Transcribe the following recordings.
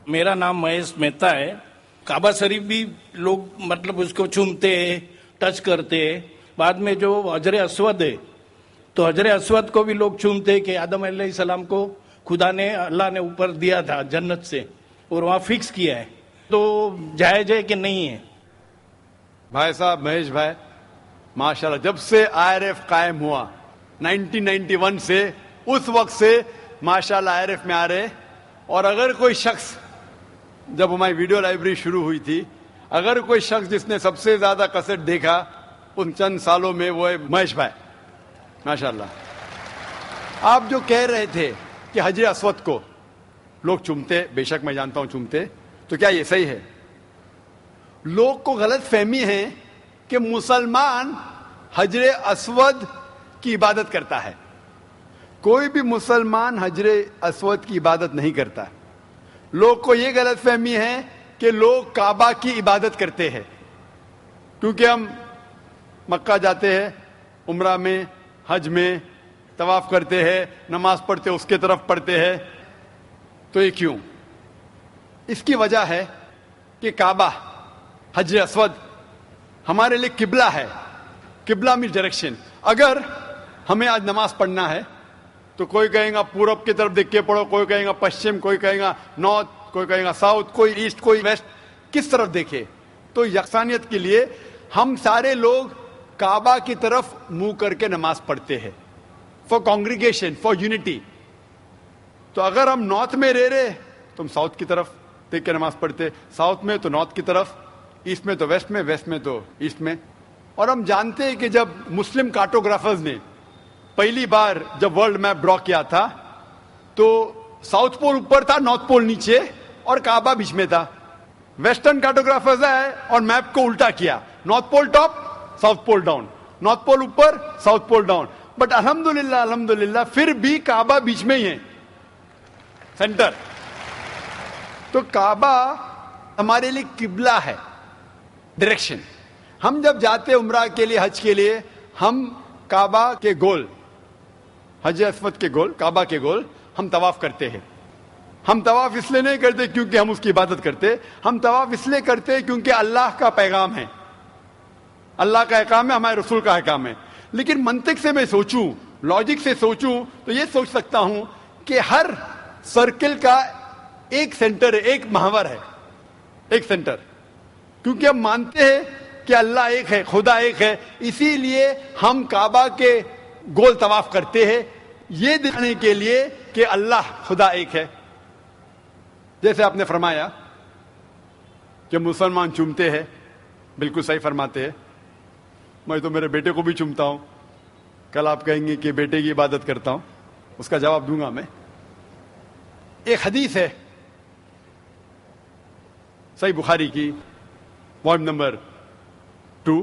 میرا نام مہیش مہتا ہے. کعبہ شریف بھی لوگ مطلب اس کو چومتے ہیں, ٹچ کرتے ہیں. بعد میں جو حجر اسود ہے تو حجر اسود کو بھی لوگ چومتے ہیں کہ آدم علیہ السلام کو خدا نے, اللہ نے اوپر دیا تھا جنت سے اور وہاں فکس کیا ہے, تو جائز ہے کہ نہیں ہے؟ بھائی صاحب مہیش بھائی, ماشاءاللہ جب سے IRF قائم ہوا 1991 سے اس وقت سے ماشاءاللہ IRF میں آ رہے. اور اگر کوئی شخص, جب ہماری ویڈیو لائبریری شروع ہوئی تھی, اگر کوئی شخص جس نے سب سے زیادہ کیسٹ دیکھا ان چند سالوں میں وہ ہے مہیش بھائی ماشاءاللہ. آپ جو کہہ رہے تھے کہ حجر اسود کو لوگ چومتے, بے شک میں جانتا ہوں چومتے, تو کیا یہ صحیح ہے؟ لوگ کو غلط فہمی ہے کہ مسلمان حجر اسود کی عبادت کرتا ہے. کوئی بھی مسلمان حجر اسود کی عبادت نہیں کرتا. لوگ کو یہ غلط فہمی ہے کہ لوگ کعبہ کی عبادت کرتے ہیں, کیونکہ ہم مکہ جاتے ہیں, عمرہ میں, حج میں طواف کرتے ہیں, نماز پڑھتے اس کے طرف پڑھتے ہیں. تو یہ کیوں؟ اس کی وجہ ہے کہ کعبہ, حجر اسود ہمارے لیے قبلہ ہے. قبلہ میں ڈائریکشن. اگر ہمیں آج نماز پڑھنا ہے تو کوئی کہے گا پورب کی طرف دیکھ کے پڑھو, کوئی کہے گا پشچم, کوئی کہے گا نارتھ, کوئی کہے گا ساؤتھ, کوئی ایسٹ, کوئی ویسٹ, کس طرف دیکھے. تو یکسانیت کے لیے ہم سارے لوگ کعبہ کی طرف منہ کر کے نماز پڑھتے ہیں, فار کانگریگیشن, فار یونٹی. تو اگر ہم نارتھ میں رہ رہے تو ہم ساؤتھ کی طرف دیکھ کے نماز پڑھتے, ساؤتھ میں تو نارتھ کی طرف, ایسٹ میں تو ویسٹ میں, ویسٹ میں تو ایسٹ میں. اور ہم جانتے ہیں کہ جب مسلم کارٹوگرافرز نے پہلی بار جب ورلڈ میپ ڈرا کیا تھا تو ساؤتھ پول اوپر تھا, نارتھ پول نیچے, اور کعبہ بیچ میں تھا. ویسٹرن کارٹوگرافرز آئے اور میپ کو الٹا کیا, north pole top, south pole down, north pole اوپر, ساؤتھ پول ڈاؤن. بٹ الحمدللہ پھر بھی کعبہ بیچ میں ہی ہے, سینٹر. تو کعبہ ہمارے لیے قبلہ ہے, ڈائریکشن. ہم جب جاتے عمرہ کے لیے, حج کے لیے, ہم کعبہ کے گول, حجر اسود کے گول, کعبہ کے گول ہم طواف کرتے ہیں. ہم طواف اس لیے نہیں کرتے کیونکہ ہم اس کی عبادت کرتے, ہم طواف اس لیے کرتے ہیں کیونکہ اللہ کا پیغام ہے, اللہ کا احکام ہے, ہمارے رسول کا احکام ہے. لیکن منطق سے میں سوچوں, لاجک سے سوچوں تو یہ سوچ سکتا ہوں کہ ہر سرکل کا ایک سینٹر ہے, ایک محور ہے, ایک سینٹر. کیونکہ ہم مانتے ہیں کہ اللہ ایک ہے, خدا ایک ہے, اسی لیے ہم کعبہ کے گول طواف کرتے ہیں, یہ دکھانے کے لیے کہ اللہ خدا ایک ہے. جیسے آپ نے فرمایا کہ مسلمان چومتے ہیں, بالکل صحیح فرماتے ہیں. میں تو میرے بیٹے کو بھی چومتا ہوں. کل آپ کہیں گے کہ بیٹے کی عبادت کرتا ہوں, اس کا جواب دوں گا میں. ایک حدیث ہے صحیح بخاری کی, والیوم نمبر 2,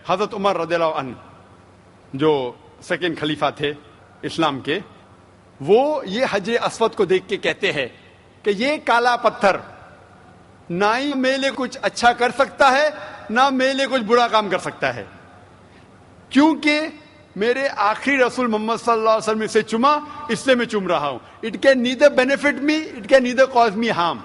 حضرت عمر رضی اللہ عنہ جو سیکنڈ خلیفہ تھے اسلام کے, وہ یہ حجر اسود کو دیکھ کے کہتے ہیں کہ یہ کالا پتھر نہ ہی میرے لیے کچھ اچھا کر سکتا ہے, نہ میرے لیے کچھ برا کام کر سکتا ہے, کیونکہ میرے آخری رسول محمد صلی اللہ علیہ وسلم سے چوما, اس لیے میں چوم رہا ہوں. It can neither benefit me, it can neither cause me harm.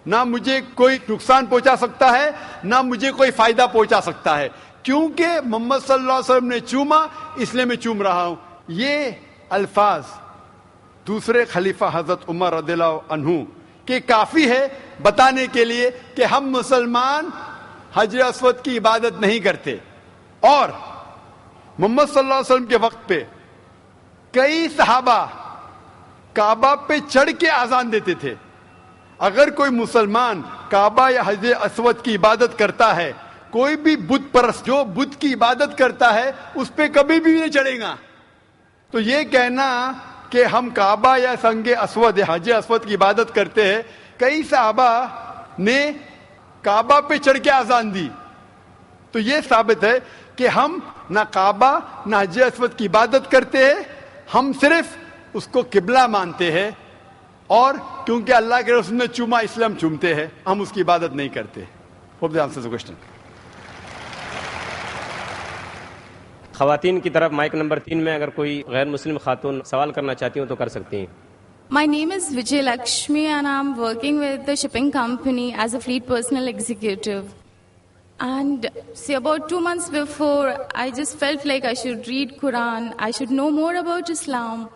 نہ مجھے کوئی نقصان پہنچا سکتا ہے, نہ مجھے کوئی فائدہ پہنچا سکتا ہے, کیونکہ محمد صلی اللہ علیہ وسلم نے چوما, اس لیے میں چوم رہا ہوں. یہ الفاظ دوسرے خلیفہ حضرت عمر رضی اللہ عنہ کہ کافی ہے بتانے کے لیے کہ ہم مسلمان حجر اسود کی عبادت نہیں کرتے. اور محمد صلی اللہ علیہ وسلم کے وقت پہ کئی صحابہ کعبہ پہ چڑھ کے اذان دیتے تھے. اگر کوئی مسلمان کعبہ یا حجر اسود کی عبادت کرتا ہے, کوئی بھی بت پرست جو بت کی عبادت کرتا ہے اس پہ کبھی بھی نہیں چڑھے گا. تو یہ کہنا کہ ہم کعبہ یا سنگ اسود یا حجر اسود کی عبادت کرتے ہیں, کئی صحابہ نے کعبہ پہ چڑھ کے اذان دی, تو یہ ثابت ہے کہ ہم نہ کعبہ نہ حجر اسود کی عبادت کرتے ہیں, ہم صرف اس کو قبلہ مانتے ہیں. اور کیونکہ اللہ کے رسول نے چوما اس لیے ہم چومتے ہیں, ہم اس کی عبادت نہیں کرتے. Hope that answers the question. خواتین کی طرف مائک نمبر 3 میں اگر کوئی غیر مسلم خاتون سوال کرنا چاہتی ہوں تو کر سکتی ہیں. My name is Vijay Lakshmi and I'm working with the shipping company as a fleet personal executive. And see, about 2 months before, I just felt like I should read Quran, I should know more about Islam.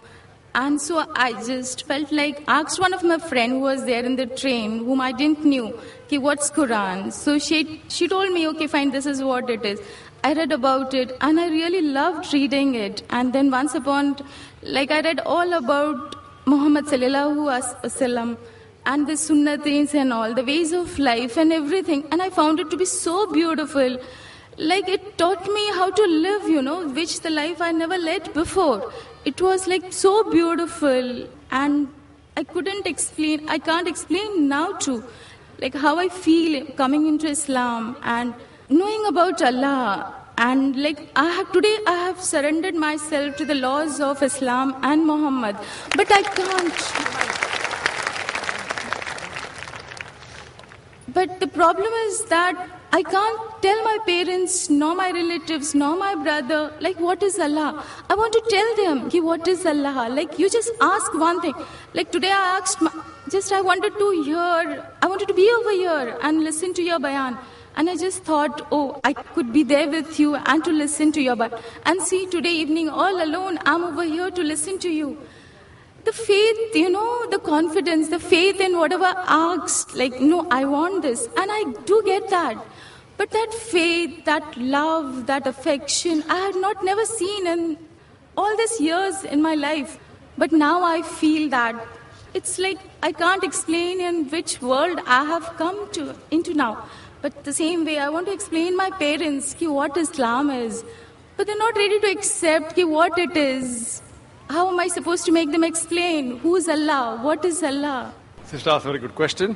And so I just felt like, asked one of my friends who was there in the train, whom I didn't knew, okay, what's Quran? So she told me, okay, fine, this is what it is. I read about it and I really loved reading it. And then once upon, like I read all about Muhammad sallallahu alaihi wasallam and the sunnatis and all, the ways of life and everything. And I found it to be so beautiful. Like it taught me how to live, which the life I never led before. It was like so beautiful and I can't explain now too, like how I feel coming into Islam and knowing about Allah. And like today I have surrendered myself to the laws of Islam and Muhammad, but I can't. But the problem is that I can't tell my parents, nor my relatives, nor my brother, like what is Allah. I want to tell them, what is Allah? Like you just ask one thing. Like today I asked, I wanted to be over here and listen to your bayan. And I just thought, I could be there with you and to listen to your bayan. And see, today evening all alone, I'm over here to listen to you. The faith, the confidence, the faith in whatever I asked, like, no, I want this. And I do get that. But that faith, that love, that affection, I had never seen in all these years in my life. But now I feel that it's like I can't explain in which world I have come into now. But the same way, I want to explain my parents what Islam is. But they're not ready to accept what it is. How am I supposed to make them explain? Who is Allah? What is Allah? Sister, that's a very good question.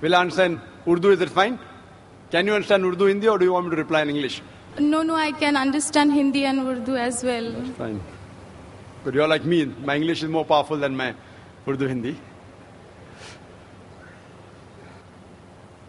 Will I understand Urdu? Is it fine? Can you understand Urdu, Hindi, or do you want me to reply in English? No, I can understand Hindi and Urdu as well. That's fine. But you're like me. My English is more powerful than my Urdu, Hindi.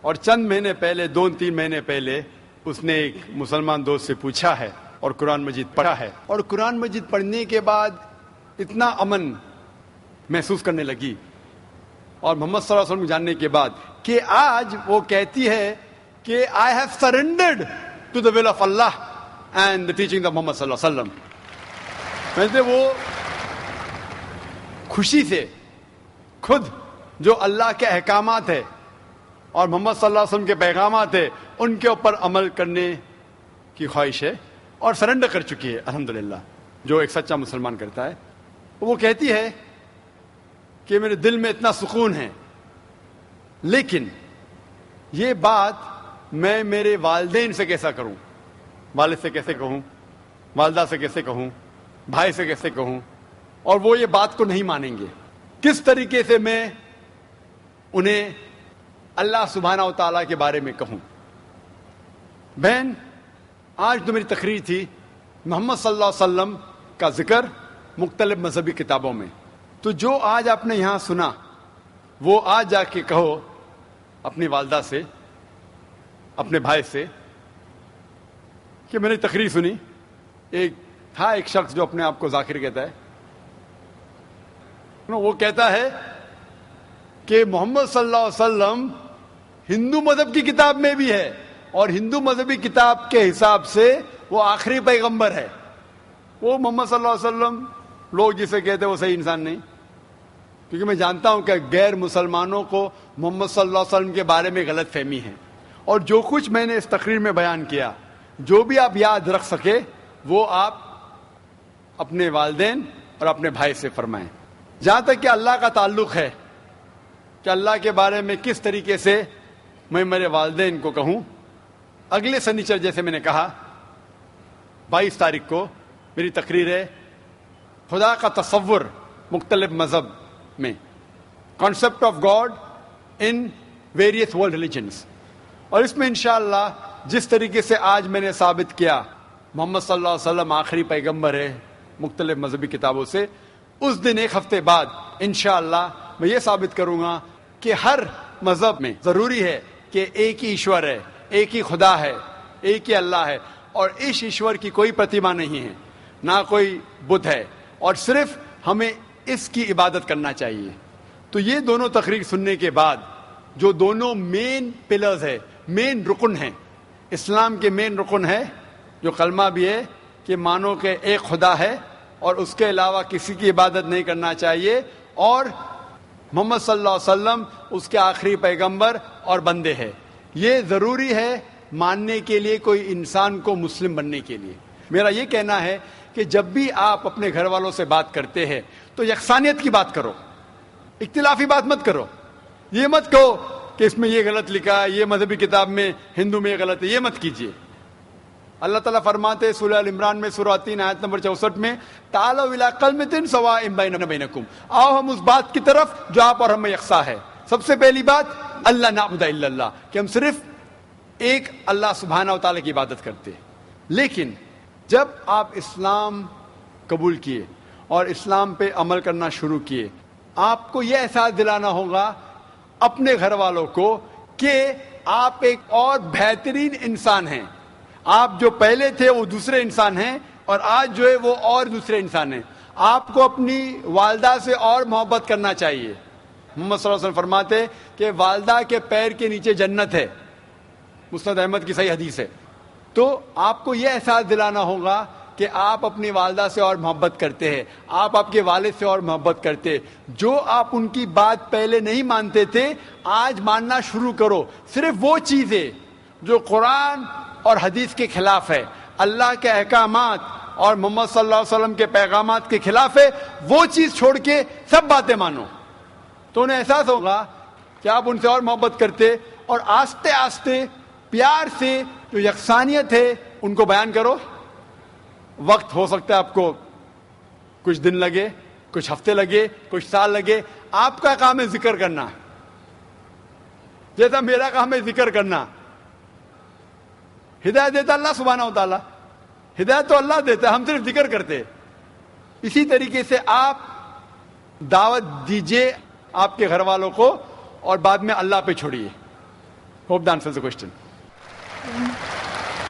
اور چند مہینے پہلے 2-3 مہینے پہلے اس نے ایک مسلمان دوست سے پوچھا ہے اور قرآن مجید پڑھا ہے, اور قرآن مجید پڑھنے کے بعد اتنا امن محسوس کرنے لگی اور محمد صلی اللہ علیہ وسلم جاننے کے بعد کہ آج وہ کہتی ہے کہ I have surrendered to the will of Allah and the teachings of Muhammad صلی اللہ علیہ وسلم. ویسے وہ خوشی سے خود جو اللہ کے احکامات ہے اور محمد صلی اللہ علیہ وسلم کے پیغامات ہیں ان کے اوپر عمل کرنے کی خواہش ہے اور سرنڈر کر چکی ہے الحمدللہ, جو ایک سچا مسلمان کرتا ہے. وہ کہتی ہے کہ میرے دل میں اتنا سکون ہے, لیکن یہ بات میں میرے والدین سے کیسا کروں, والد سے کیسے کہوں, والدہ سے کیسے کہوں, بھائی سے کیسے کہوں, اور وہ یہ بات کو نہیں مانیں گے. کس طریقے سے میں انہیں اللہ سبحانہ و تعالیٰ کے بارے میں کہوں. بہن, آج تو میری تقریر تھی محمد صلی اللہ علیہ وسلم کا ذکر مختلف مذہبی کتابوں میں. تو جو آج آپ نے یہاں سنا وہ آج جا کے کہو اپنی والدہ سے, اپنے بھائی سے کہ میں نے تقریر سنی. ایک شخص جو اپنے آپ کو ذاکر کہتا ہے, وہ کہتا ہے کہ محمد صلی اللہ علیہ وسلم ہندو مذہب کی کتاب میں بھی ہے اور ہندو مذہبی کتاب کے حساب سے وہ آخری پیغمبر ہے. وہ محمد صلی اللہ علیہ وسلم لوگ جسے کہتے ہیں وہ صحیح انسان نہیں, کیونکہ میں جانتا ہوں کہ غیر مسلمانوں کو محمد صلی اللہ علیہ وسلم کے بارے میں غلط فہمی ہے. اور جو کچھ میں نے اس تقریر میں بیان کیا, جو بھی آپ یاد رکھ سکے وہ آپ اپنے والدین اور اپنے بھائی سے فرمائیں. جہاں تک کہ اللہ کا تعلق ہے کہ اللہ کے بارے میں کس طریقے سے میں میرے والدین کو کہوں, اگلے سنیچر جیسے میں نے کہا 22 تاریخ کو میری تقریر ہے خدا کا تصور مختلف مذہب میں, concept of God in various world religions. اور اس میں انشاءاللہ جس طریقے سے آج میں نے ثابت کیا محمد صلی اللہ علیہ وسلم آخری پیغمبر ہے مختلف مذہبی کتابوں سے, اس دن ایک ہفتے بعد انشاءاللہ میں یہ ثابت کروں گا کہ ہر مذہب میں ضروری ہے کہ ایک ہی ایشور ہے, ایک ہی خدا ہے, ایک ہی اللہ ہے اور اس ایشور کی کوئی پرتیما نہیں ہے، نہ کوئی بت ہے، اور صرف ہمیں اس کی عبادت کرنا چاہیے. تو یہ دونوں تقریر سننے کے بعد جو دونوں مین پلرز ہے، مین رکن ہیں، اسلام کے مین رکن ہے، جو کلمہ بھی ہے کہ مانو کہ ایک خدا ہے اور اس کے علاوہ کسی کی عبادت نہیں کرنا چاہیے، اور محمد صلی اللہ علیہ وسلم اس کے آخری پیغمبر اور بندے ہیں. یہ ضروری ہے ماننے کے لیے کوئی انسان کو مسلم بننے کے لیے. میرا یہ کہنا ہے کہ جب بھی آپ اپنے گھر والوں سے بات کرتے ہیں تو یکسانیت کی بات کرو، اختلافی بات مت کرو. یہ مت کہو کہ اس میں یہ غلط لکھا ہے، یہ مذہبی کتاب میں ہندو میں یہ غلط ہے، یہ مت کیجیے. اللہ تعالیٰ فرماتے ہیں سورہ ال عمران میں سورہ 3 آیت نمبر 64 میں، تعالوا الی کلمۃ سواء بیننا وبینکم، آؤ ہم اس بات کی طرف جو آپ اور ہم میں یکساں ہے. سب سے پہلی بات اللہ نعبد الا اللہ، کہ ہم صرف ایک اللہ سبحانہ و تعالیٰ کی عبادت کرتے. لیکن جب آپ اسلام قبول کیے اور اسلام پہ عمل کرنا شروع کیے، آپ کو یہ احساس دلانا ہوگا اپنے گھر والوں کو کہ آپ ایک اور بہترین انسان ہیں. آپ جو پہلے تھے وہ دوسرے انسان ہیں، اور آج جو ہے وہ اور دوسرے انسان ہیں. آپ کو اپنی والدہ سے اور محبت کرنا چاہیے. محمد صلی اللہ علیہ وسلم فرماتے کہ والدہ کے پیر کے نیچے جنت ہے، مسند احمد کی صحیح حدیث ہے. تو آپ کو یہ احساس دلانا ہوگا کہ آپ اپنی والدہ سے اور محبت کرتے ہیں، آپ کے والد سے اور محبت کرتے. جو آپ ان کی بات پہلے نہیں مانتے تھے آج ماننا شروع کرو. صرف وہ چیزیں جو قرآن اور حدیث کے خلاف ہے، اللہ کے احکامات اور محمد صلی اللہ علیہ وسلم کے پیغامات کے خلاف ہے، وہ چیز چھوڑ کے سب باتیں مانو. تو انہیں احساس ہوگا کہ آپ ان سے اور محبت کرتے، اور آہستہ آہستہ پیار سے جو یکسانیت ہے ان کو بیان کرو. وقت ہو سکتا ہے آپ کو کچھ دن لگے، کچھ ہفتے لگے، کچھ سال لگے. آپ کا کام ہے ذکر کرنا، جیسا میرا کام ہے ذکر کرنا. ہدایت دیتا اللہ سبحانہ و تعالیٰ، ہدایت تو اللہ دیتا ہے، ہم صرف ذکر کرتے. اسی طریقے سے آپ دعوت دیجئے آپ کے گھر والوں کو، اور بعد میں اللہ پہ چھوڑیے. Hope the answers the question.